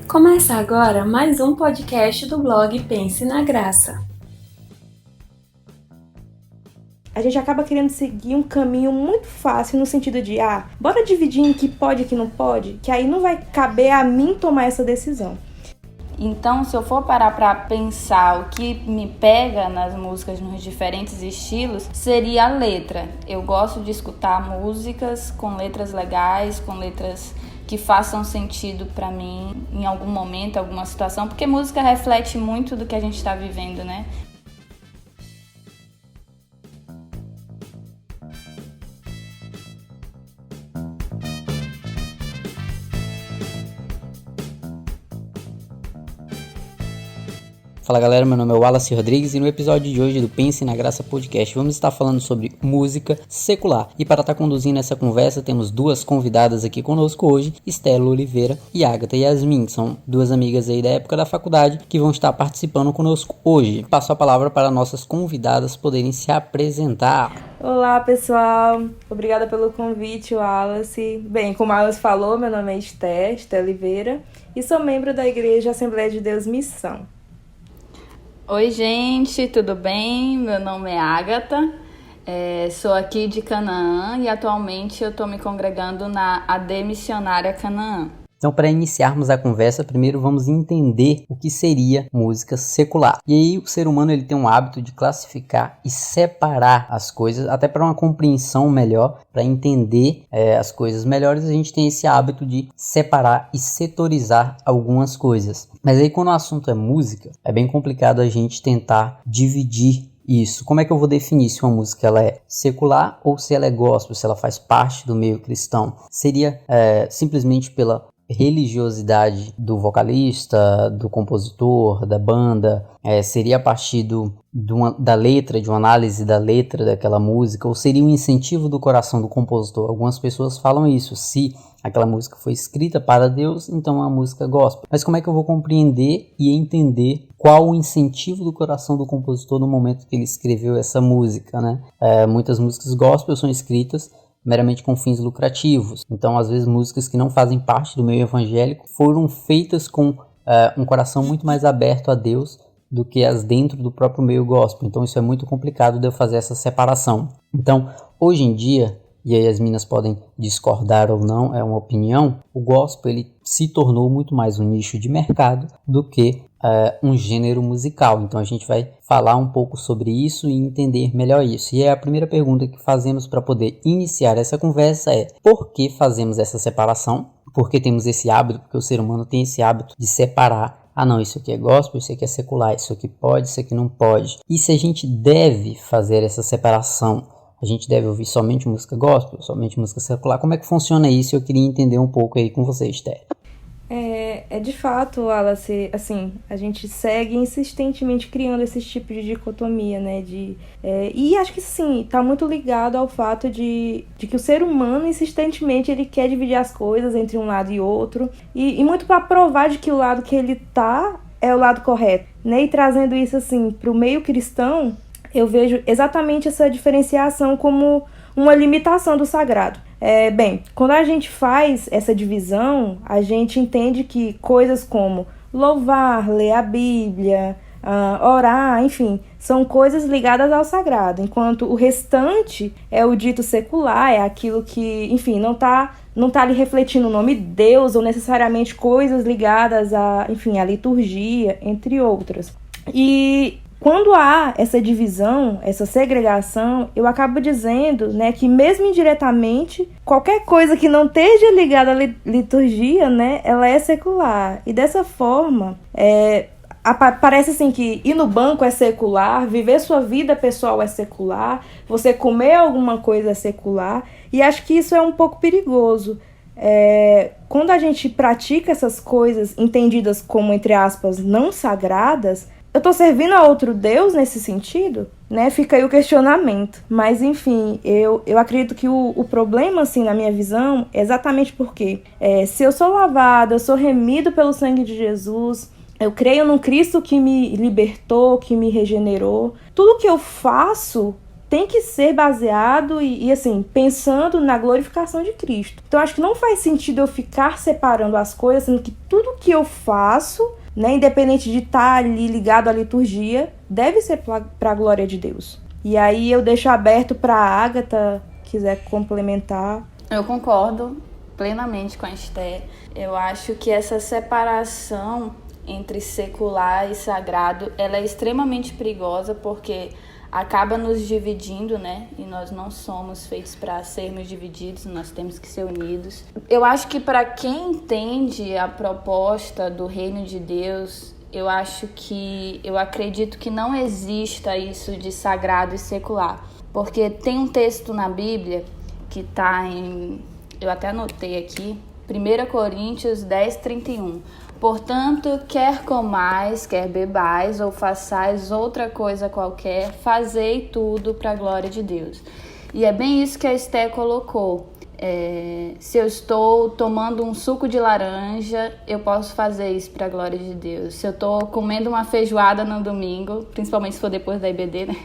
Começa agora mais um podcast do blog Pense na Graça. A gente acaba querendo seguir um caminho muito fácil no sentido de, bora dividir em que pode e que não pode, que aí não vai caber a mim tomar essa decisão. Então, se eu for parar para pensar o que me pega nas músicas nos diferentes estilos, seria a letra. Eu gosto de escutar músicas com letras legais, com letras que façam sentido para mim em algum momento, alguma situação, porque música reflete muito do que a gente está vivendo, né? Fala galera, meu nome é Wallace Rodrigues e no episódio de hoje do Pense na Graça Podcast vamos estar falando sobre música secular. E para estar conduzindo essa conversa temos duas convidadas aqui conosco hoje, Estela Oliveira e Agatha Yasmin, que são duas amigas aí da época da faculdade que vão estar participando conosco hoje. Passo a palavra para nossas convidadas poderem se apresentar. Olá pessoal, obrigada pelo convite, Wallace. Bem, como a Wallace falou, meu nome é Estela Oliveira e sou membro da Igreja Assembleia de Deus Missão. Oi gente, tudo bem? Meu nome é Agatha, sou aqui de Canaã e atualmente eu estou me congregando na AD Missionária Canaã. Então, para iniciarmos a conversa, primeiro vamos entender o que seria música secular. E aí o ser humano ele tem um hábito de classificar e separar as coisas, até para uma compreensão melhor, para entender as coisas melhores, a gente tem esse hábito de separar e setorizar algumas coisas. Mas aí quando o assunto é música, é bem complicado a gente tentar dividir isso. Como é que eu vou definir se uma música ela é secular ou se ela é gospel, se ela faz parte do meio cristão? Seria simplesmente pela religiosidade do vocalista, do compositor, da banda, seria a partir da letra, de uma análise da letra daquela música, ou seria um incentivo do coração do compositor? Algumas pessoas falam isso, se aquela música foi escrita para Deus, então é uma música gospel. Mas como é que eu vou compreender e entender qual o incentivo do coração do compositor no momento que ele escreveu essa música, né? Muitas músicas gospel são escritas meramente com fins lucrativos. Então, às vezes, músicas que não fazem parte do meio evangélico foram feitas com um coração muito mais aberto a Deus do que as dentro do próprio meio gospel. Então, isso é muito complicado de eu fazer essa separação. Então, hoje em dia, e aí as meninas podem discordar ou não, é uma opinião, o gospel ele se tornou muito mais um nicho de mercado do que um gênero musical. Então a gente vai falar um pouco sobre isso e entender melhor isso. E a primeira pergunta que fazemos para poder iniciar essa conversa é: por que fazemos essa separação? Por que temos esse hábito? Porque o ser humano tem esse hábito de separar. Não, isso aqui é gospel, isso aqui é secular, isso aqui pode, isso aqui não pode. E se a gente deve fazer essa separação? A gente deve ouvir somente música gospel, somente música secular? Como é que funciona isso? Eu queria entender um pouco aí com você, Esther. De fato, Wallace, assim, a gente segue insistentemente criando esse tipo de dicotomia, né? E acho que sim, tá muito ligado ao fato de que o ser humano insistentemente ele quer dividir as coisas entre um lado e outro, e muito para provar de que o lado que ele tá é o lado correto, né? E trazendo isso assim pro meio cristão, eu vejo exatamente essa diferenciação como uma limitação do sagrado. Quando a gente faz essa divisão, a gente entende que coisas como louvar, ler a Bíblia, orar, enfim, são coisas ligadas ao sagrado, enquanto o restante é o dito secular, é aquilo que, enfim, não tá ali refletindo o nome de Deus ou necessariamente coisas ligadas à liturgia, entre outras. E quando há essa divisão, essa segregação, eu acabo dizendo, né, que mesmo indiretamente, qualquer coisa que não esteja ligada à liturgia, né, ela é secular. E dessa forma, parece assim que ir no banco é secular, viver sua vida pessoal é secular, você comer alguma coisa é secular, e acho que isso é um pouco perigoso. Quando a gente pratica essas coisas entendidas como, entre aspas, não sagradas, eu tô servindo a outro Deus nesse sentido? Né? Fica aí o questionamento. Mas, enfim, eu acredito que o problema, assim, na minha visão, é exatamente porque se eu sou lavado, eu sou remido pelo sangue de Jesus, eu creio num Cristo que me libertou, que me regenerou, tudo que eu faço tem que ser baseado e assim, pensando na glorificação de Cristo. Então, acho que não faz sentido eu ficar separando as coisas, sendo que tudo que eu faço, né, independente de estar ali ligado à liturgia, deve ser para a glória de Deus. E aí eu deixo aberto para a Ágata, quiser complementar. Eu concordo plenamente com a Esther. Eu acho que essa separação entre secular e sagrado, ela é extremamente perigosa, porque acaba nos dividindo, né? E nós não somos feitos para sermos divididos, nós temos que ser unidos. Eu acho que para quem entende a proposta do reino de Deus, eu acredito que não exista isso de sagrado e secular. Porque tem um texto na Bíblia que está eu até anotei aqui, 1 Coríntios 10:31. Portanto, quer comais, quer bebais ou façais outra coisa qualquer, fazei tudo para a glória de Deus. E é bem isso que a Esté colocou. Se eu estou tomando um suco de laranja, eu posso fazer isso para a glória de Deus. Se eu estou comendo uma feijoada no domingo, principalmente se for depois da IBD, né?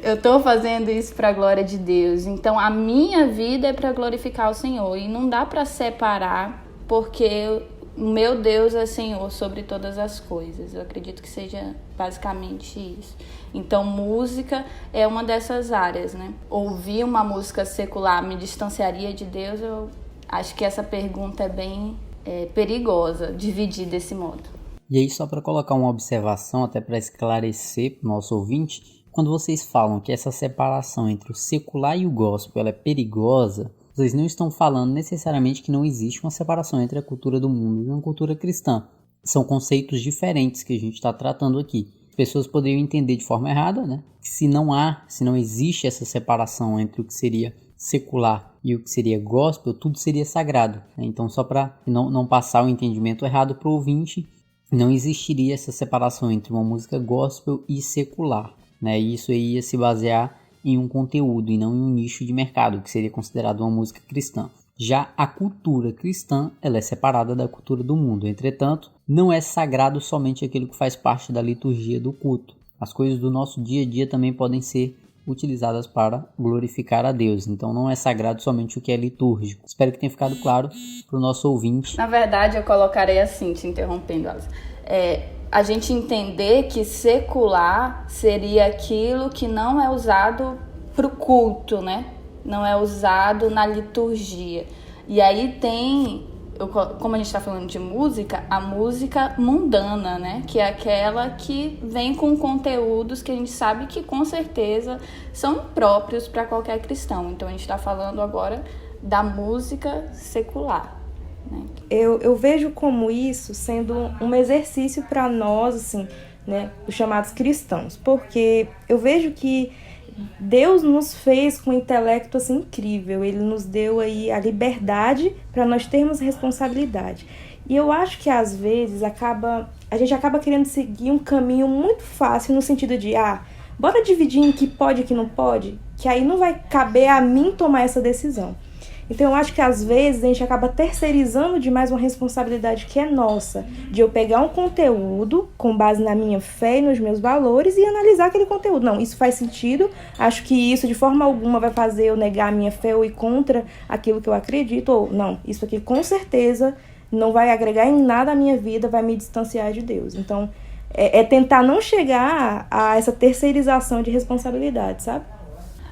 Eu estou fazendo isso para a glória de Deus. Então, a minha vida é para glorificar o Senhor. E não dá para separar, porque o meu Deus é Senhor sobre todas as coisas. Eu acredito que seja basicamente isso. Então, música é uma dessas áreas, né? Ouvir uma música secular me distanciaria de Deus? Eu acho que essa pergunta é bem perigosa, dividir desse modo. E aí, só para colocar uma observação, até para esclarecer para o nosso ouvinte, quando vocês falam que essa separação entre o secular e o gospel ela é perigosa, vocês não estão falando necessariamente que não existe uma separação entre a cultura do mundo e uma cultura cristã. São conceitos diferentes que a gente está tratando aqui. As pessoas poderiam entender de forma errada, né? Se não existe essa separação entre o que seria secular e o que seria gospel, tudo seria sagrado, né? Então, só para não passar o entendimento errado para o ouvinte, não existiria essa separação entre uma música gospel e secular, né? E isso aí ia se basear em um conteúdo e não em um nicho de mercado, que seria considerado uma música cristã. Já a cultura cristã, ela é separada da cultura do mundo. Entretanto, não é sagrado somente aquilo que faz parte da liturgia do culto. As coisas do nosso dia a dia também podem ser utilizadas para glorificar a Deus. Então não é sagrado somente o que é litúrgico. Espero que tenha ficado claro para o nosso ouvinte. Na verdade, eu colocarei assim, te interrompendo, Alice. A gente entender que secular seria aquilo que não é usado para o culto, né? Não é usado na liturgia. E aí tem, como a gente está falando de música, a música mundana, né? Que é aquela que vem com conteúdos que a gente sabe que com certeza são próprios para qualquer cristão. Então a gente está falando agora da música secular. Eu vejo como isso sendo um exercício para nós, assim, né, os chamados cristãos, porque eu vejo que Deus nos fez com um intelecto assim, incrível, Ele nos deu aí a liberdade para nós termos responsabilidade. E eu acho que às vezes a gente acaba querendo seguir um caminho muito fácil no sentido de, bora dividir em que pode e que não pode, que aí não vai caber a mim tomar essa decisão. Então eu acho que às vezes a gente acaba terceirizando demais uma responsabilidade que é nossa, de eu pegar um conteúdo com base na minha fé e nos meus valores e analisar aquele conteúdo. Não, isso faz sentido, acho que isso de forma alguma vai fazer eu negar a minha fé ou ir contra aquilo que eu acredito, ou não, isso aqui com certeza não vai agregar em nada à minha vida, vai me distanciar de Deus. Então é tentar não chegar a essa terceirização de responsabilidade, sabe?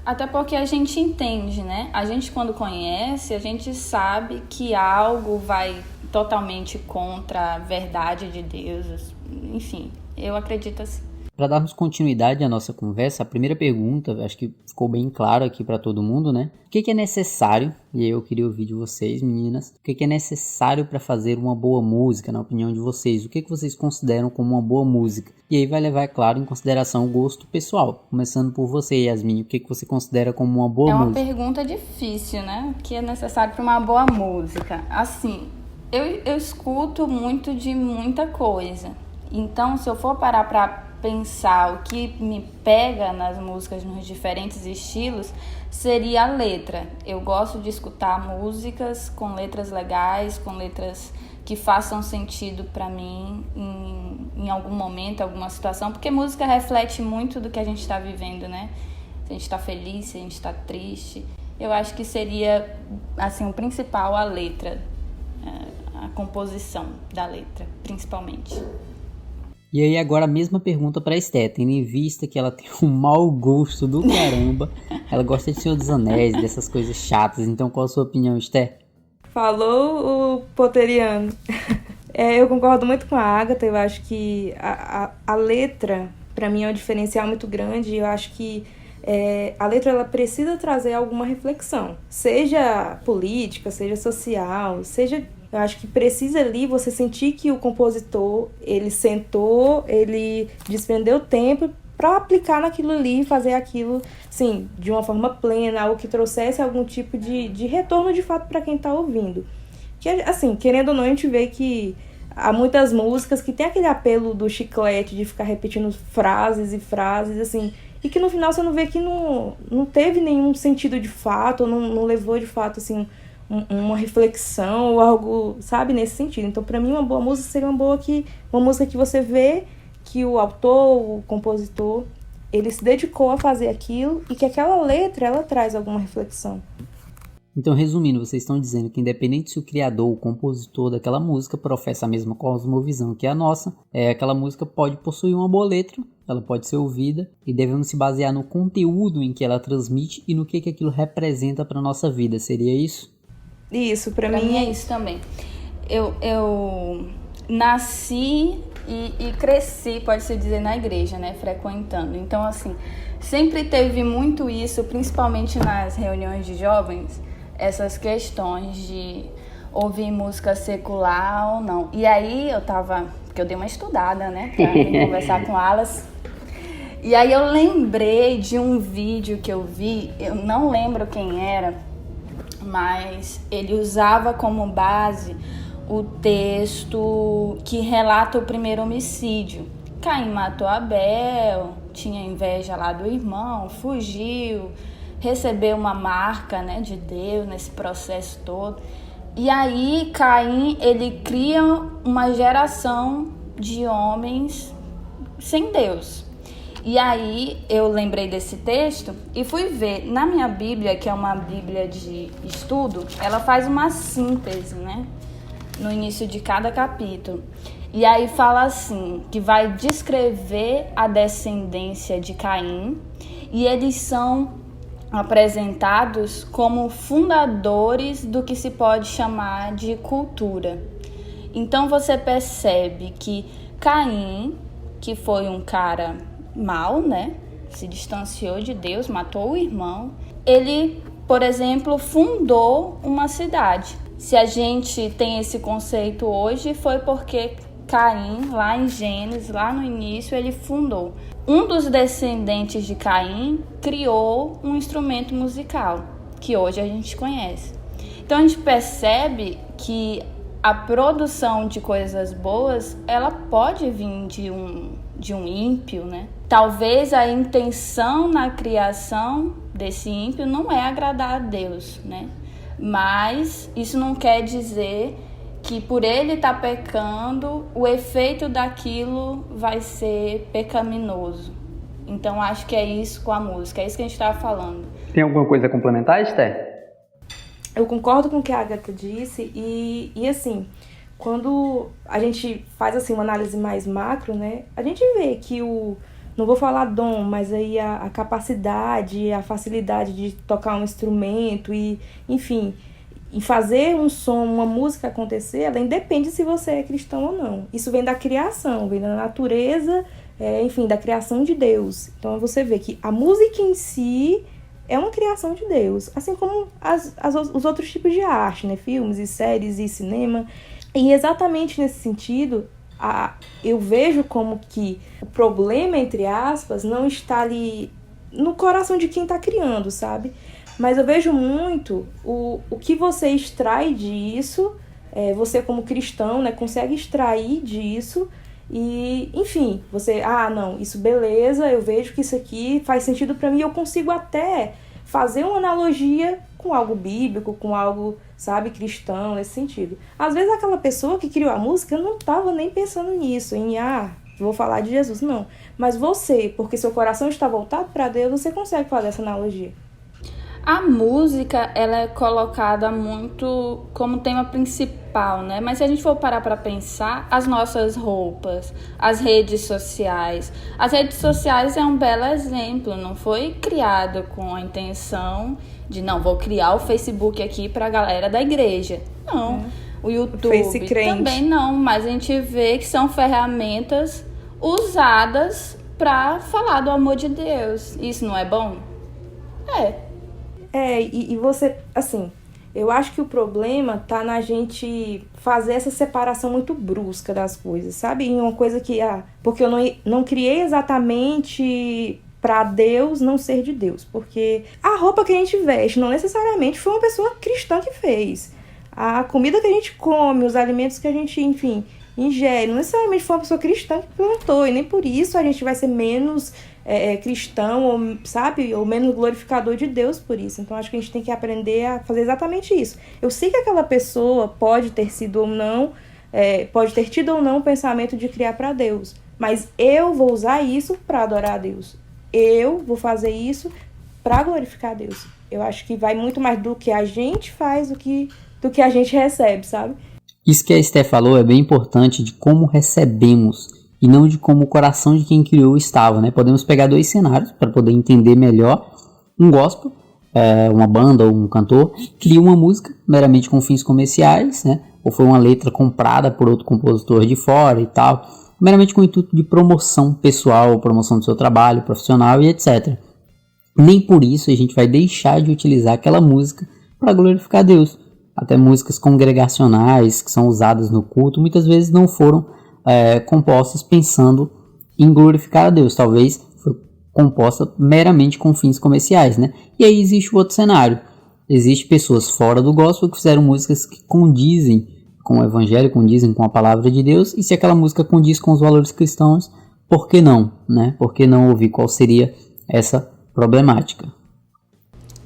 Até porque a gente entende, né? A gente quando conhece, a gente sabe que algo vai totalmente contra a verdade de Deus. Enfim, eu acredito assim. Para darmos continuidade à nossa conversa, a primeira pergunta, acho que ficou bem claro aqui para todo mundo, né? O que é necessário, e aí eu queria ouvir de vocês, meninas, o que é necessário para fazer uma boa música, na opinião de vocês? O que vocês consideram como uma boa música? E aí vai levar, é claro, em consideração o gosto pessoal. Começando por você, Yasmin, o que você considera como uma boa música? É uma pergunta difícil, né? O que é necessário para uma boa música? Assim, eu escuto muito de muita coisa. Então, se eu for parar para pensar o que me pega nas músicas nos diferentes estilos, seria a letra. Eu gosto de escutar músicas com letras legais, com letras que façam sentido para mim em algum momento, alguma situação, porque música reflete muito do que a gente está vivendo, né? se a gente está feliz, se a gente está triste. Eu acho que seria, assim, o principal a letra, a composição da letra, principalmente. E aí agora a mesma pergunta para Esté, tendo em vista que ela tem um mau gosto do caramba, ela gosta de Senhor dos Anéis, dessas coisas chatas, então qual a sua opinião, Esté? Falou o Potteriano. Eu concordo muito com a Agatha, eu acho que a letra, para mim, é um diferencial muito grande, eu acho que a letra ela precisa trazer alguma reflexão, seja política, seja social, seja... Eu acho que precisa ali você sentir que o compositor, ele sentou, ele despendeu tempo para aplicar naquilo ali, fazer aquilo, sim, de uma forma plena, algo que trouxesse algum tipo de retorno de fato para quem está ouvindo. Que, assim, querendo ou não, a gente vê que há muitas músicas que tem aquele apelo do chiclete, de ficar repetindo frases e frases, assim, e que no final você não vê que não teve nenhum sentido de fato, ou não levou de fato, assim, uma reflexão ou algo, sabe, nesse sentido. Então, para mim, uma boa música seria uma música que você vê que o autor, o compositor, ele se dedicou a fazer aquilo e que aquela letra, ela traz alguma reflexão. Então, resumindo, vocês estão dizendo que independente se o criador, o compositor daquela música professa a mesma cosmovisão que a nossa, aquela música pode possuir uma boa letra, ela pode ser ouvida e devemos se basear no conteúdo em que ela transmite e no que aquilo representa para a nossa vida. Seria isso? Isso, pra mim é mim isso também. Eu nasci e cresci, pode-se dizer, na igreja, né, frequentando. Então, assim, sempre teve muito isso, principalmente nas reuniões de jovens, essas questões de ouvir música secular ou não. E aí porque eu dei uma estudada, né, pra vir conversar com elas. E aí eu lembrei de um vídeo que eu vi, eu não lembro quem era, mas ele usava como base o texto que relata o primeiro homicídio. Caim matou Abel, tinha inveja lá do irmão, fugiu, recebeu uma marca, né, de Deus nesse processo todo. E aí Caim, ele cria uma geração de homens sem Deus. E aí eu lembrei desse texto e fui ver. Na minha Bíblia, que é uma Bíblia de estudo, ela faz uma síntese, né, no início de cada capítulo. E aí fala assim, que vai descrever a descendência de Caim e eles são apresentados como fundadores do que se pode chamar de cultura. Então você percebe que Caim, que foi um cara mal, né? Se distanciou de Deus, matou o irmão. Ele, por exemplo, fundou uma cidade. Se a gente tem esse conceito hoje, foi porque Caim, lá em Gênesis, lá no início, ele fundou. Um dos descendentes de Caim criou um instrumento musical, que hoje a gente conhece. Então a gente percebe que a produção de coisas boas, ela pode vir de um ímpio, né? Talvez a intenção na criação desse ímpio não é agradar a Deus, né? Mas isso não quer dizer que por ele estar pecando, o efeito daquilo vai ser pecaminoso. Então acho que é isso com a música, é isso que a gente estava falando. Tem alguma coisa a complementar, Esté? Eu concordo com o que a Agatha disse e assim, quando a gente faz assim uma análise mais macro, né, a gente vê que não vou falar dom, mas aí a capacidade, a facilidade de tocar um instrumento e, enfim, em fazer um som, uma música acontecer, ela independe se você é cristão ou não. Isso vem da criação, vem da natureza, enfim, da criação de Deus. Então você vê que a música em si é uma criação de Deus, assim como os outros tipos de arte, né? Filmes e séries e cinema. E exatamente nesse sentido, eu vejo como que o problema, entre aspas, não está ali no coração de quem está criando, sabe? Mas eu vejo muito o que você extrai disso, você como cristão, né, consegue extrair disso e, enfim, você, não, isso beleza, eu vejo que isso aqui faz sentido para mim, eu consigo até fazer uma analogia com algo bíblico, com algo, sabe, cristão, nesse sentido. Às vezes aquela pessoa que criou a música não estava nem pensando nisso, vou falar de Jesus, não. Mas você, porque seu coração está voltado para Deus, você consegue fazer essa analogia. A música, ela é colocada muito como tema principal, né? Mas se a gente for parar para pensar, as nossas roupas, as redes sociais. As redes sociais é um belo exemplo, não foi criado com a intenção de, não, vou criar o Facebook aqui para a galera da igreja. Não, o YouTube também não, mas a gente vê que são ferramentas usadas para falar do amor de Deus. Isso não é bom? E você, assim, eu acho que o problema tá na gente fazer essa separação muito brusca das coisas, sabe? Em uma coisa que, porque eu não criei exatamente para Deus não ser de Deus, porque a roupa que a gente veste não necessariamente foi uma pessoa cristã que fez. A comida que a gente come, os alimentos que a gente, enfim, ingere, não necessariamente foi uma pessoa cristã que plantou, e nem por isso a gente vai ser menos cristão, ou, sabe, ou menos glorificador de Deus por isso. Então acho que a gente tem que aprender a fazer exatamente isso. Eu sei que aquela pessoa pode ter sido ou não, pode ter tido ou não o pensamento de criar para Deus, mas eu vou usar isso para adorar a Deus. Eu vou fazer isso para glorificar a Deus. Eu acho que vai muito mais do que a gente faz do que a gente recebe, sabe? Isso que a Esté falou é bem importante, de como recebemos e não de como o coração de quem criou estava, né? Podemos pegar dois cenários para poder entender melhor. Um gospel, uma banda ou um cantor cria uma música meramente com fins comerciais, né? Ou foi uma letra comprada por outro compositor de fora e tal, meramente com o intuito de promoção pessoal, promoção do seu trabalho profissional e etc. Nem por isso a gente vai deixar de utilizar aquela música para glorificar Deus. Até músicas congregacionais que são usadas no culto muitas vezes não foram compostas pensando em glorificar a Deus. Talvez foi composta meramente com fins comerciais, né? E aí existe o outro cenário. Existem pessoas fora do gospel que fizeram músicas que condizem com o evangelho, condizem com a palavra de Deus, e se aquela música condiz com os valores cristãos, por que não, né? Por que não ouvir qual seria essa problemática?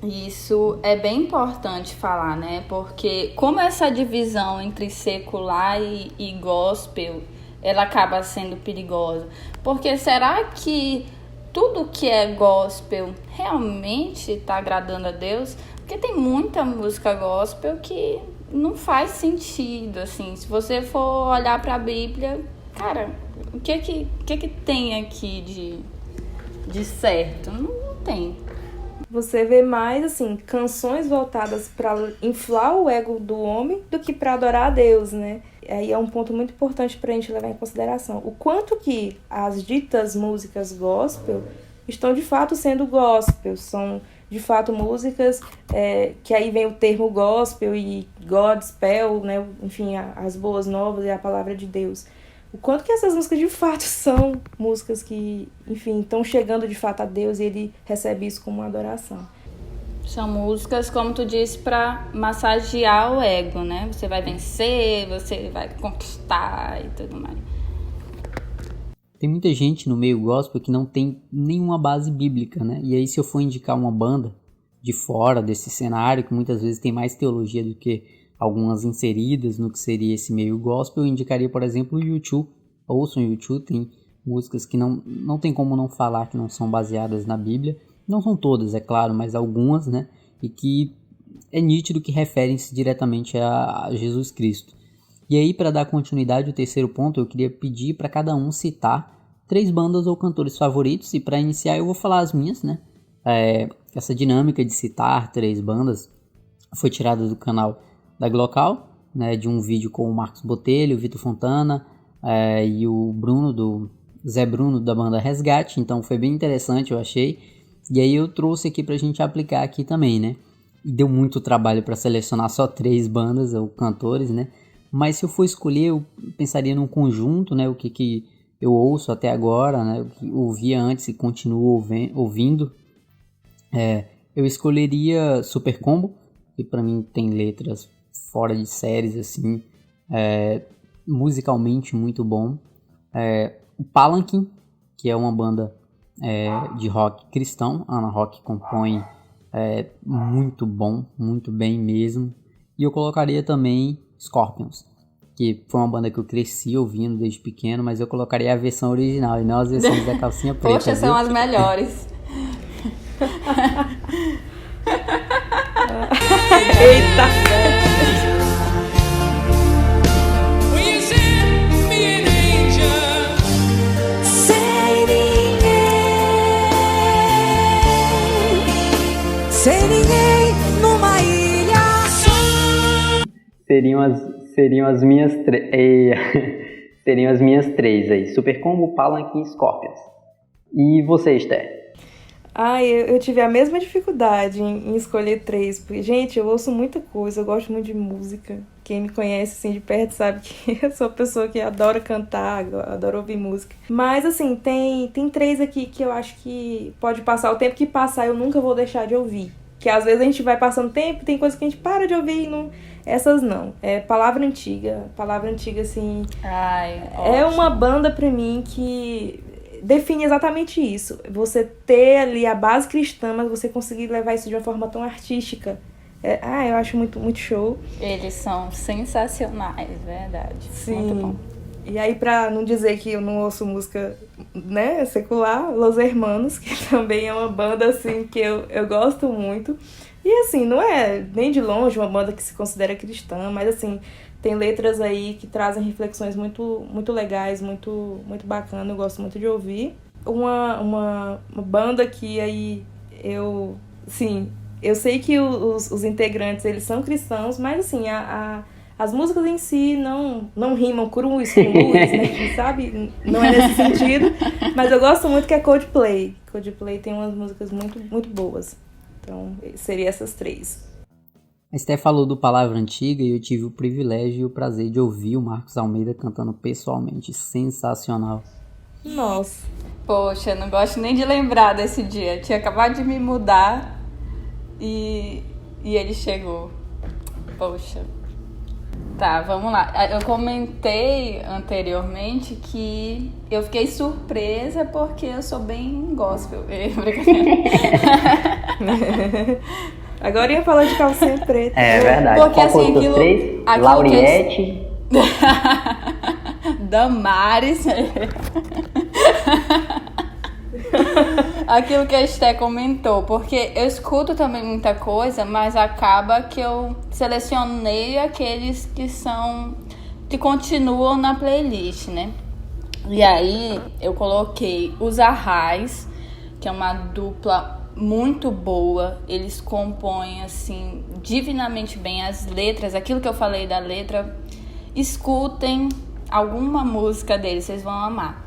Isso é bem importante falar, né? Porque como essa divisão entre secular e gospel, ela acaba sendo perigosa. Porque será que tudo que é gospel realmente está agradando a Deus? Porque tem muita música gospel que não faz sentido, assim. Se você for olhar para a Bíblia, cara, o que tem aqui de certo? Não tem. Você vê mais, assim, canções voltadas para inflar o ego do homem do que para adorar a Deus, né? Aí é um ponto muito importante para a gente levar em consideração. O quanto que as ditas músicas gospel estão de fato sendo gospel, são de fato músicas que aí vem o termo gospel e gospel, né? Enfim, as boas novas e a palavra de Deus. O quanto que essas músicas de fato são músicas que, enfim, estão chegando de fato a Deus e ele recebe isso como uma adoração. São músicas, como tu disse, para massagear o ego, né? Você vai vencer, você vai conquistar e tudo mais. Tem muita gente no meio gospel que não tem nenhuma base bíblica, né? E aí se eu for indicar uma banda de fora desse cenário, que muitas vezes tem mais teologia do que algumas inseridas no que seria esse meio gospel, eu indicaria, por exemplo, o U2. Ouçam o U2, tem músicas que não tem como não falar que não são baseadas na Bíblia. Não são todas, é claro, mas algumas, né? E que é nítido que referem-se diretamente a Jesus Cristo. E aí, para dar continuidade ao terceiro ponto, eu queria pedir para cada um citar 3 bandas ou cantores favoritos. E para iniciar, eu vou falar as minhas, né? Essa dinâmica de citar 3 bandas foi tirada do canal da Glocal, né? De um vídeo com o Marcos Botelho, o Vitor Fontana e o Zé Bruno da banda Resgate. Então foi bem interessante, eu achei. E aí eu trouxe aqui pra gente aplicar aqui também, né? E deu muito trabalho para selecionar só 3 bandas ou cantores, né? Mas se eu for escolher, eu pensaria num conjunto, né? O que eu ouço até agora, né? O que eu ouvia antes e continuo ouvindo. Eu escolheria Super Combo, que para mim tem letras fora de séries, assim. Musicalmente muito bom. O Palanquin, que é uma banda de rock cristão. A Ana Rock compõe muito bom, muito bem mesmo. E eu colocaria também Scorpions. que foi uma banda que eu cresci ouvindo desde pequeno, mas eu colocaria a versão original e não as versões da calcinha preta. Poxa, são as melhores. Eita! Sem ninguém numa ilha. Seriam as minhas seriam as minhas três aí. Super Combo, Palanque e Scorpions. E você, Esther? Eu tive a mesma dificuldade em escolher três, porque, gente, eu ouço muita coisa, eu gosto muito de música. Quem me conhece, assim, de perto sabe que eu sou uma pessoa que adora cantar, adora ouvir música. Mas, assim, tem três aqui que eu acho que pode passar. O tempo que passar, eu nunca vou deixar de ouvir. Que às vezes a gente vai passando tempo, tem coisa que a gente para de ouvir e não... Essas não. É Palavra Antiga. Palavra Antiga, assim... Ai, é uma banda pra mim que define exatamente isso. Você ter ali a base cristã, mas você conseguir levar isso de uma forma tão artística. Eu acho muito, muito show. Eles são sensacionais, verdade. Sim. Muito bom. E aí, pra não dizer que eu não ouço música, né, secular, Los Hermanos, que também é uma banda, assim, que eu gosto muito. E, assim, não é nem de longe uma banda que se considera cristã, mas, assim, tem letras aí que trazem reflexões muito, muito legais, muito, muito bacana, eu gosto muito de ouvir. Uma banda que aí eu sei que os integrantes, eles são cristãos, mas, assim, as músicas em si não rimam cruz com luz, né? Sabe? Não é nesse sentido. Mas eu gosto muito que é Coldplay. Coldplay tem umas músicas muito, muito boas. Então, seria essas três. A Esté falou do Palavra Antiga e eu tive o privilégio e o prazer de ouvir o Marcos Almeida cantando pessoalmente. Sensacional. Nossa. Poxa, eu não gosto nem de lembrar desse dia. Eu tinha acabado de me mudar e ele chegou. Poxa. Tá, vamos lá. Eu comentei anteriormente que eu fiquei surpresa porque eu sou bem gospel. Agora ia falar de calcinha preta. É verdade. Porque qual assim, foram os três? Lauriette. Damares. Aquilo que a Esté comentou, porque eu escuto também muita coisa, mas acaba que eu selecionei aqueles que continuam na playlist, né? E aí eu coloquei os Arrais, que é uma dupla muito boa. Eles compõem assim divinamente bem as letras, aquilo que eu falei da letra. Escutem alguma música deles, vocês vão amar.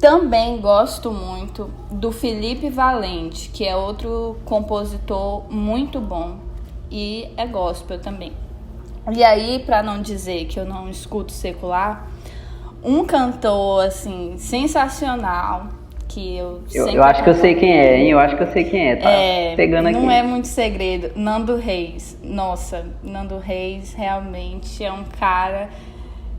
Também gosto muito do Felipe Valente, que é outro compositor muito bom e é gospel também. E aí, para não dizer que eu não escuto secular, um cantor assim sensacional que eu sempre... Eu acho que eu sei quem é, hein? Eu acho que eu sei quem é, tá pegando aqui. Não é muito segredo. Nando Reis. Nossa, Nando Reis realmente é um cara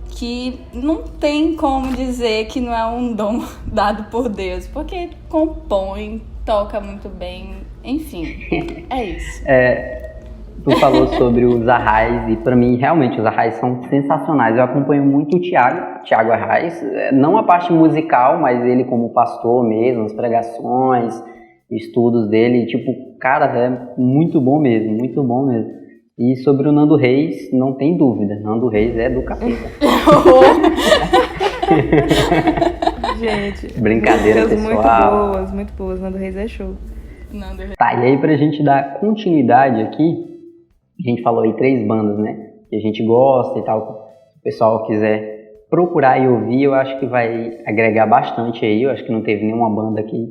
que não tem como dizer que não é um dom dado por Deus, porque compõe, toca muito bem, enfim, é isso. Tu falou sobre os Arrais e pra mim realmente os Arrais são sensacionais. Eu acompanho muito o Thiago Arrais, não a parte musical, mas ele como pastor mesmo, as pregações, estudos dele, tipo, cara, é muito bom mesmo, muito bom mesmo. E sobre o Nando Reis, não tem dúvida, Nando Reis é do capeta. Gente, brincadeira pessoal. muito boas, Nando Reis é show. Nando Reis. Tá, e aí pra gente dar continuidade aqui, a gente falou aí 3 bandas, né, que a gente gosta e tal, se o pessoal quiser procurar e ouvir, eu acho que vai agregar bastante aí, eu acho que não teve nenhuma banda aqui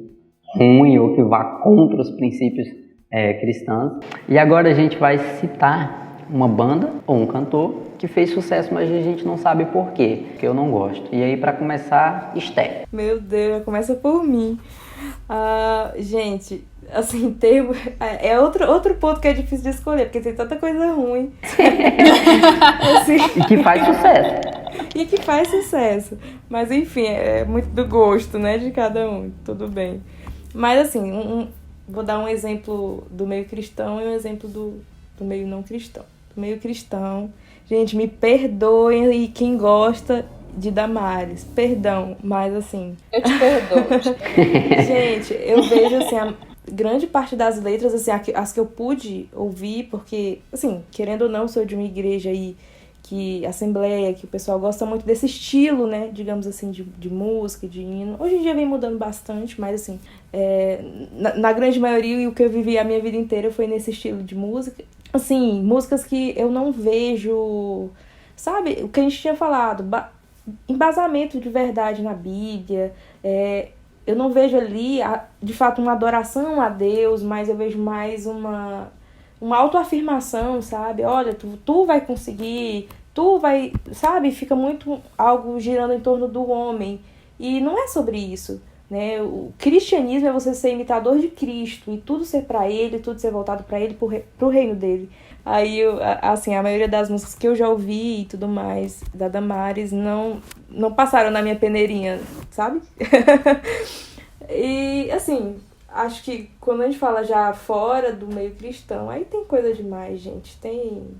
ruim ou que vá contra os princípios cristãos. E agora a gente vai citar uma banda ou um cantor que fez sucesso, mas a gente não sabe por quê, porque eu não gosto. E aí, pra começar, Esté. Meu Deus, começa por mim. Gente, assim, outro ponto que é difícil de escolher, porque tem tanta coisa ruim. Assim, E que faz sucesso. e que faz sucesso. Mas enfim, é muito do gosto, né, de cada um, tudo bem. Mas assim, vou dar um exemplo do meio cristão e um exemplo do meio não cristão. do meio cristão. Gente, me perdoem e quem gosta de Damares, perdão, mas assim... Eu te perdoo. Gente, eu vejo assim, a grande parte das letras, assim, as que eu pude ouvir, porque, assim, querendo ou não, sou de uma igreja aí, que assembleia, que o pessoal gosta muito desse estilo, né, digamos assim, de música, de hino. Hoje em dia vem mudando bastante, mas assim, na grande maioria, e o que eu vivi a minha vida inteira foi nesse estilo de música. Assim, músicas que eu não vejo, sabe, o que a gente tinha falado, embasamento de verdade na Bíblia. Eu não vejo ali, de fato, uma adoração a Deus, mas eu vejo mais uma autoafirmação, sabe? Olha, tu vai conseguir, tu vai, sabe? Fica muito algo girando em torno do homem. E não é sobre isso, né? O cristianismo é você ser imitador de Cristo e tudo ser pra ele, tudo ser voltado pra ele, pro reino dele. Aí, assim, a maioria das músicas que eu já ouvi e tudo mais da Damares não passaram na minha peneirinha, sabe? E, assim, acho que quando a gente fala já fora do meio cristão, aí tem coisa demais, gente. Tem,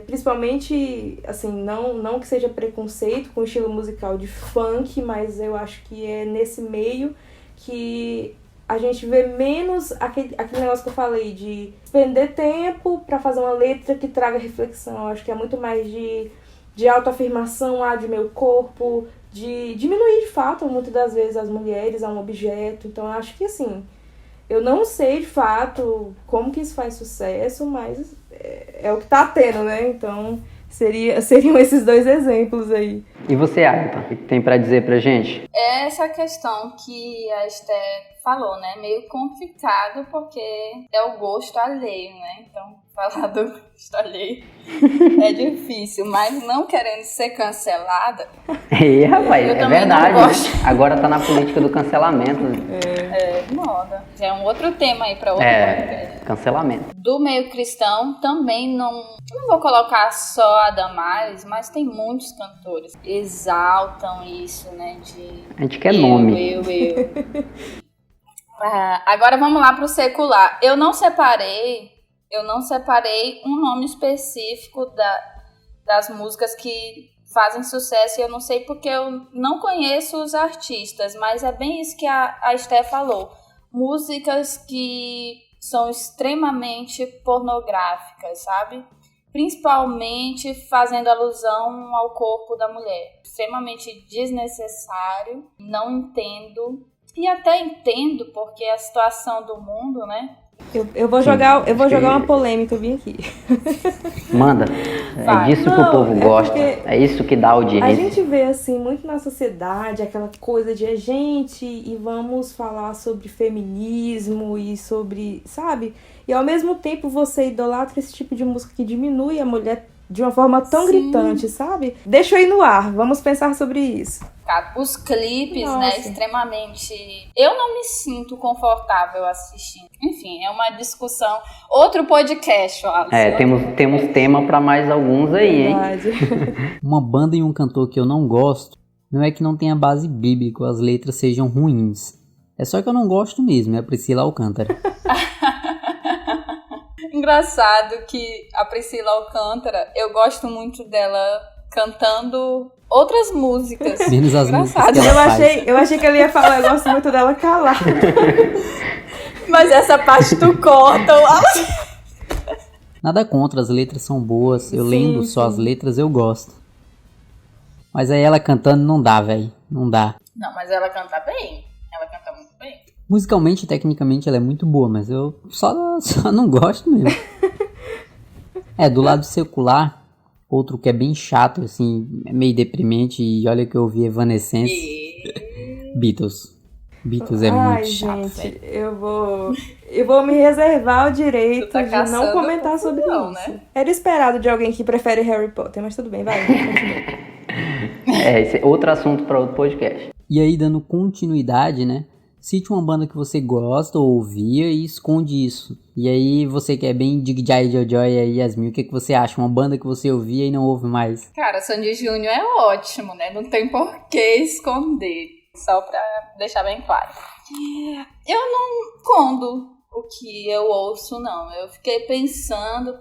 principalmente, assim, não que seja preconceito com o estilo musical de funk, mas eu acho que é nesse meio que a gente vê menos aquele negócio que eu falei de spender tempo pra fazer uma letra que traga reflexão. Eu acho que é muito mais de autoafirmação, de meu corpo, de diminuir de fato, muitas das vezes, as mulheres a um objeto. Então, eu acho que, assim, eu não sei de fato como que isso faz sucesso, mas é o que tá tendo, né? Então, seriam esses dois exemplos aí. E você, Agatha, o que tem pra dizer pra gente? É essa questão que a Esté falou, né? Meio complicado porque é o gosto alheio, né? Então, falar do gosto alheio é difícil, mas não querendo ser cancelada. E, rapaz, eu é também verdade. não gosto. Agora tá na política do cancelamento. Moda. Já é um outro tema aí pra outro podcast. Cancelamento. Do meio cristão também não vou colocar só a Damares, mas tem muitos cantores que exaltam isso, né? A gente quer nome. Eu. Agora vamos lá pro secular. Eu não separei um nome específico das músicas que fazem sucesso, e eu não sei porque eu não conheço os artistas, mas é bem isso que a Esté falou. Músicas que são extremamente pornográficas, sabe? Principalmente fazendo alusão ao corpo da mulher. Extremamente desnecessário, não entendo. E até entendo porque a situação do mundo, né? Eu vou jogar uma polêmica, eu vim aqui. Manda. Vai. É disso que o povo gosta. É isso que dá audiência. A gente vê, assim, muito na sociedade aquela coisa de e vamos falar sobre feminismo e sobre, sabe? E ao mesmo tempo você idolatra esse tipo de música que diminui a mulher de uma forma tão gritante, sabe? Deixa eu ir no ar, vamos pensar sobre isso. Os clipes, Nossa. né, extremamente... Eu não me sinto confortável assistindo. Enfim, é uma discussão. Outro podcast, Alice. Temos tema pra mais alguns aí, hein? Verdade. Uma banda e um cantor que eu não gosto, não é que não tenha base bíblica ou as letras sejam ruins. É só que eu não gosto mesmo, é a Priscila Alcântara. Engraçado que a Priscila Alcântara, eu gosto muito dela cantando outras músicas. Menos as músicas que Eu ela faz. achei que ele ia falar, eu gosto muito dela calada. Mas essa parte tu corta. Nada contra, as letras são boas. Eu lendo só as letras, eu gosto. Mas aí ela cantando não dá, velho. Não dá. Não, mas ela canta bem. Ela canta muito bem. Musicalmente e tecnicamente ela é muito boa, mas eu só não gosto mesmo. Do lado secular, outro que é bem chato, assim, meio deprimente, e olha que eu ouvi Evanescence. Beatles. Beatles é muito chato, gente, velho. eu vou me reservar o direito Tu tá de não caçando comentar sobre confusão, isso. né? Era esperado de alguém que prefere Harry Potter, mas tudo bem, vai, continua. Esse é outro assunto para outro podcast. E aí, dando continuidade, né? Cite uma banda que você gosta ou ouvia e esconde isso. E aí, você que é bem Dig Jai Jojoy e Yasmin, o que você acha? Uma banda que você ouvia e não ouve mais? Cara, Sandy Júnior é ótimo, né? Não tem por que esconder. Só pra deixar bem claro. Eu não escondo o que eu ouço, não. Eu fiquei pensando,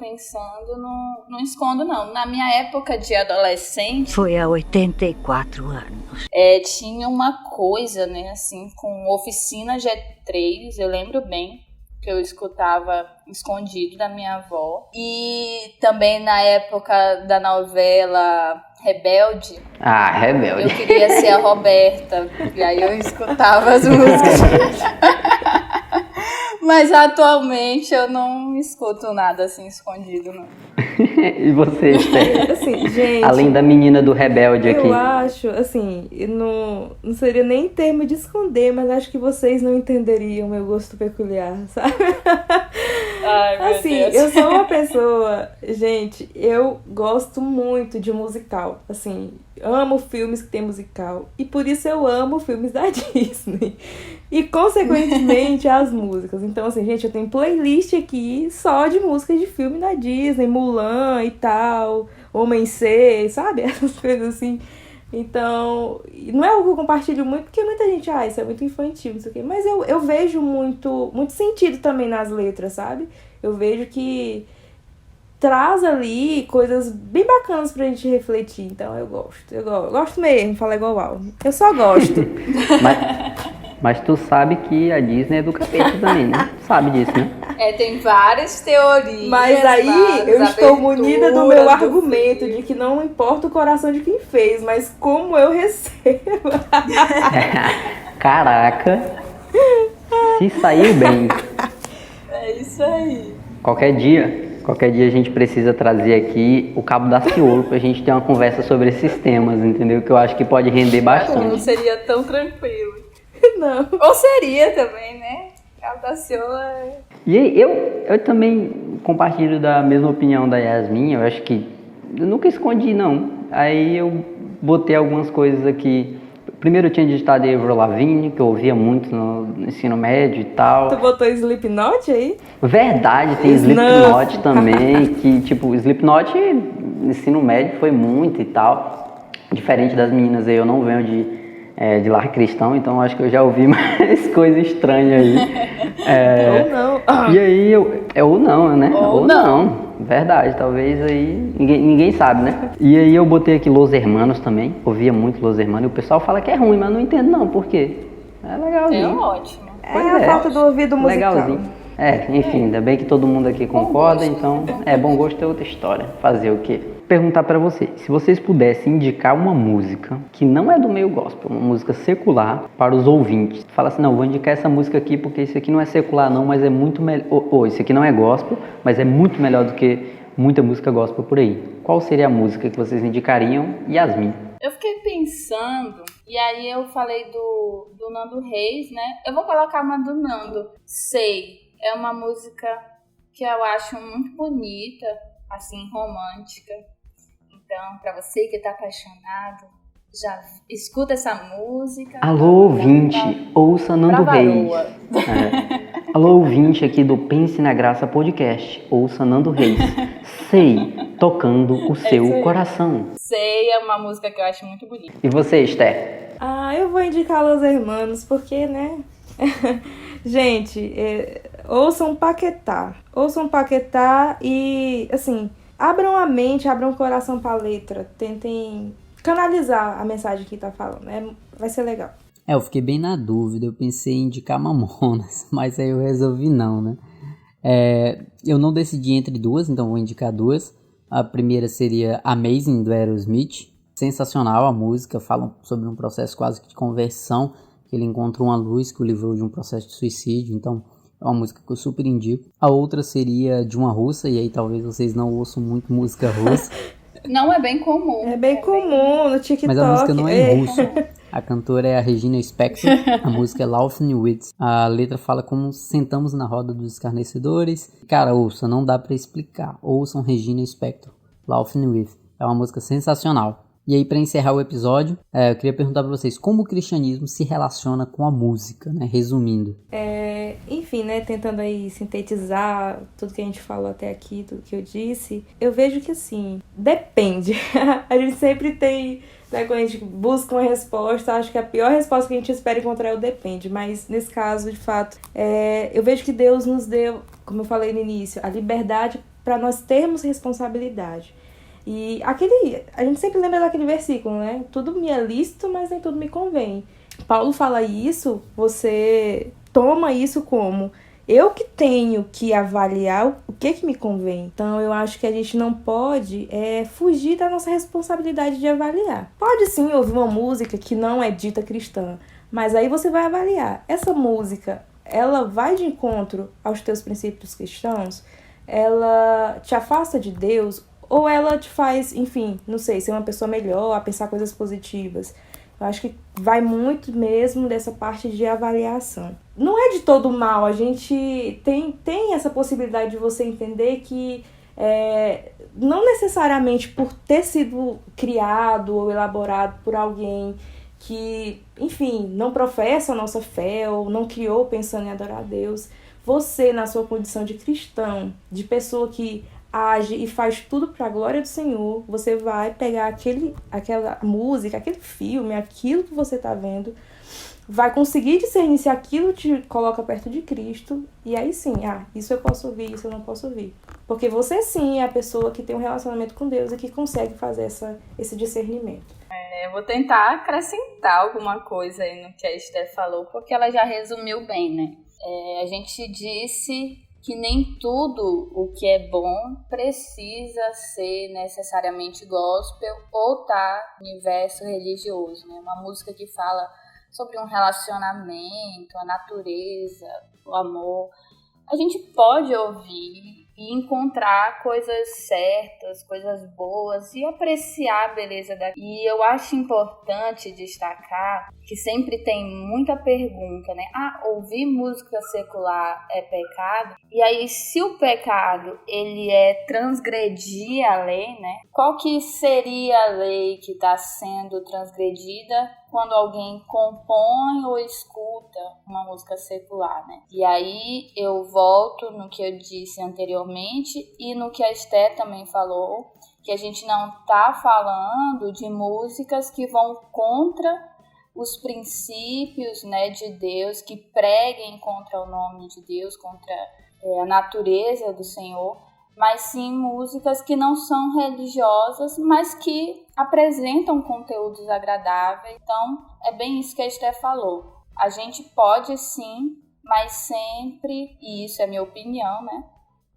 não escondo, não. Na minha época de adolescente... Foi há 84 anos. Tinha uma coisa, né, assim, com Oficina G3, eu lembro bem, que eu escutava escondido da minha avó. E também na época da novela Rebelde. Ah, Rebelde. Eu queria ser a Roberta. E aí eu escutava as músicas. Mas atualmente eu não escuto nada assim escondido, não. E você, Esther? Assim, gente, Além da menina do Rebelde aqui. eu acho, assim, não seria nem termo de esconder, mas acho que vocês não entenderiam meu gosto peculiar, sabe? Ai, meu Assim, Deus. eu sou uma pessoa, gente, eu gosto muito de musical, assim, amo filmes que tem musical, e por isso eu amo filmes da Disney, e consequentemente as músicas. Então, assim, gente, eu tenho playlist aqui só de músicas de filme da Disney, Mulan e tal, Homem C, sabe? Essas coisas assim. Então, não é algo que eu compartilho muito, porque muita gente, isso é muito infantil, não sei o quê. Mas eu vejo muito sentido também nas letras, sabe? Eu vejo que traz ali coisas bem bacanas pra gente refletir. Então, eu gosto mesmo, falar igual. Eu só gosto. Mas tu sabe que a Disney é do capeta também, né? Tu sabe disso, né? Tem várias teorias. Mas aí eu várias estou munida do meu aberturas do argumento filme. de que não importa o coração de quem fez, mas como eu recebo. Caraca. Se saiu bem. É isso aí. Qualquer dia a gente precisa trazer aqui o Cabo da Ciolo pra gente ter uma conversa sobre esses temas, entendeu? Que eu acho que pode render Não bastante. seria tão tranquilo. Não. Ou seria também, né? Caldaciola é... E aí, eu também compartilho da mesma opinião da Yasmin. Eu acho que eu nunca escondi, não. Aí eu botei algumas coisas aqui. Primeiro eu tinha digitado Avril Lavigne, que eu ouvia muito no ensino médio e tal. Tu botou Slipknot aí? Verdade, tem Slipknot também, que tipo, Slipknot no ensino médio foi muito e tal. Diferente das meninas aí, eu não venho de lar cristão, então acho que eu já ouvi mais coisa estranha aí. Ou não. E aí ou não, né? Ou não. Verdade, talvez aí ninguém sabe, né? E aí eu botei aqui Los Hermanos também, ouvia muito Los Hermanos, e o pessoal fala que é ruim, mas não entendo não, por quê? É legalzinho. É ótimo. É a falta do ouvido musical. Legalzinho. Enfim, ainda bem que todo mundo aqui concorda, então bom gosto é outra história. Fazer o quê? Perguntar pra vocês, se vocês pudessem indicar uma música que não é do meio gospel, uma música secular para os ouvintes. Fala assim, não, vou indicar essa música aqui porque isso aqui não é secular não, mas é muito melhor, ou isso aqui não é gospel, mas é muito melhor do que muita música gospel por aí. Qual seria a música que vocês indicariam? Yasmin? Eu fiquei pensando, e aí eu falei do Nando Reis, né? Eu vou colocar uma do Nando. Sei, é uma música que eu acho muito bonita, assim, romântica. Então, pra você que tá apaixonado, já escuta essa música. Alô, ouvinte, ouça Nando Reis. Alô, ouvinte aqui do Pense na Graça Podcast, ouça Nando Reis. Sei, tocando o seu coração. Sei, é uma música que eu acho muito bonita. E você, Esther? Eu vou indicar Los Hermanos, porque, né? Gente, ouçam Paquetá. Ouçam Paquetá e, assim, abram a mente, abram o coração pra letra. Tentem canalizar a mensagem que tá falando. Vai ser legal. Eu fiquei bem na dúvida. Eu pensei em indicar Mamonas, mas aí eu resolvi não, né? Eu não decidi entre duas, então vou indicar duas. A primeira seria Amazing, do Aerosmith. Sensacional a música, fala sobre um processo quase que de conversão, que ele encontrou uma luz que o livrou de um processo de suicídio, então é uma música que eu super indico. A outra seria de uma russa, e aí talvez vocês não ouçam muito música russa. Não é bem comum. É bem comum no TikTok. Mas a música não é em russo. A cantora é a Regina Spektor, a música é Laughing With. A letra fala como sentamos na roda dos escarnecedores. Cara, ouça, não dá pra explicar. Ouçam Regina Spektor, Laughing With. É uma música sensacional. E aí, para encerrar o episódio, eu queria perguntar para vocês como o cristianismo se relaciona com a música, né? Resumindo. Enfim, né? Tentando aí sintetizar tudo que a gente falou até aqui, tudo que eu disse. Eu vejo que, assim, depende. A gente sempre tem Né, quando a gente busca uma resposta, acho que a pior resposta que a gente espera encontrar é o depende. Mas nesse caso, de fato, eu vejo que Deus nos deu, como eu falei no início, a liberdade para nós termos responsabilidade. E a gente sempre lembra daquele versículo, né? Tudo me é lícito, mas nem tudo me convém. Paulo fala isso, você toma isso como eu que tenho que avaliar o que me convém. Então, eu acho que a gente não pode fugir da nossa responsabilidade de avaliar. Pode sim ouvir uma música que não é dita cristã, mas aí você vai avaliar. Essa música, ela vai de encontro aos teus princípios cristãos? Ela te afasta de Deus? Ou ela te faz, enfim, não sei, ser uma pessoa melhor, a pensar coisas positivas? Eu acho que vai muito mesmo dessa parte de avaliação. Não é de todo mal, a gente tem essa possibilidade de você entender que não necessariamente por ter sido criado ou elaborado por alguém que, enfim, não professa a nossa fé ou não criou pensando em adorar a Deus, você, na sua condição de cristão, de pessoa que age e faz tudo para a glória do Senhor, você vai pegar aquela música, aquele filme, aquilo que você está vendo, vai conseguir discernir se aquilo te coloca perto de Cristo, e aí sim, isso eu posso ouvir, isso eu não posso ouvir. Porque você sim é a pessoa que tem um relacionamento com Deus e que consegue fazer esse discernimento. Eu vou tentar acrescentar alguma coisa aí no que a Esther falou, porque ela já resumiu bem, né? A gente disse que nem tudo o que é bom precisa ser necessariamente gospel ou tá no universo religioso, né? Uma música que fala sobre um relacionamento, a natureza, o amor. A gente pode ouvir e encontrar coisas certas, coisas boas e apreciar a beleza daquilo. E eu acho importante destacar que sempre tem muita pergunta, né? Ouvir música secular é pecado? E aí, se o pecado, ele é transgredir a lei, né? Qual que seria a lei que está sendo transgredida quando alguém compõe ou escuta uma música secular, né? E aí eu volto no que eu disse anteriormente e no que a Esther também falou, que a gente não está falando de músicas que vão contra os princípios, né, de Deus, que preguem contra o nome de Deus, contra a natureza do Senhor, mas sim músicas que não são religiosas, mas que apresentam conteúdos agradáveis. Então, é bem isso que a Esther falou. A gente pode sim, mas sempre, e isso é minha opinião, né,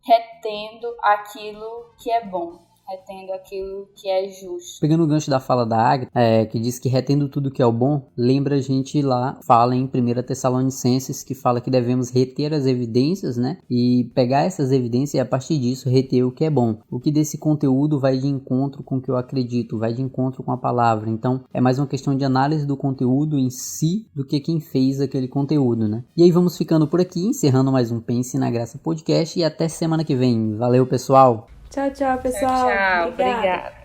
retendo aquilo que é bom, retendo aquilo que é justo. Pegando o gancho da fala da Agatha, que diz que retendo tudo que é o bom, lembra a gente lá, fala em 1 Tessalonicenses, que fala que devemos reter as evidências, né? E pegar essas evidências e a partir disso reter o que é bom. O que desse conteúdo vai de encontro com o que eu acredito, vai de encontro com a palavra. Então, é mais uma questão de análise do conteúdo em si do que quem fez aquele conteúdo, né? E aí vamos ficando por aqui, encerrando mais um Pense na Graça podcast e até semana que vem. Valeu, pessoal! Tchau, pessoal. Tchau, obrigada.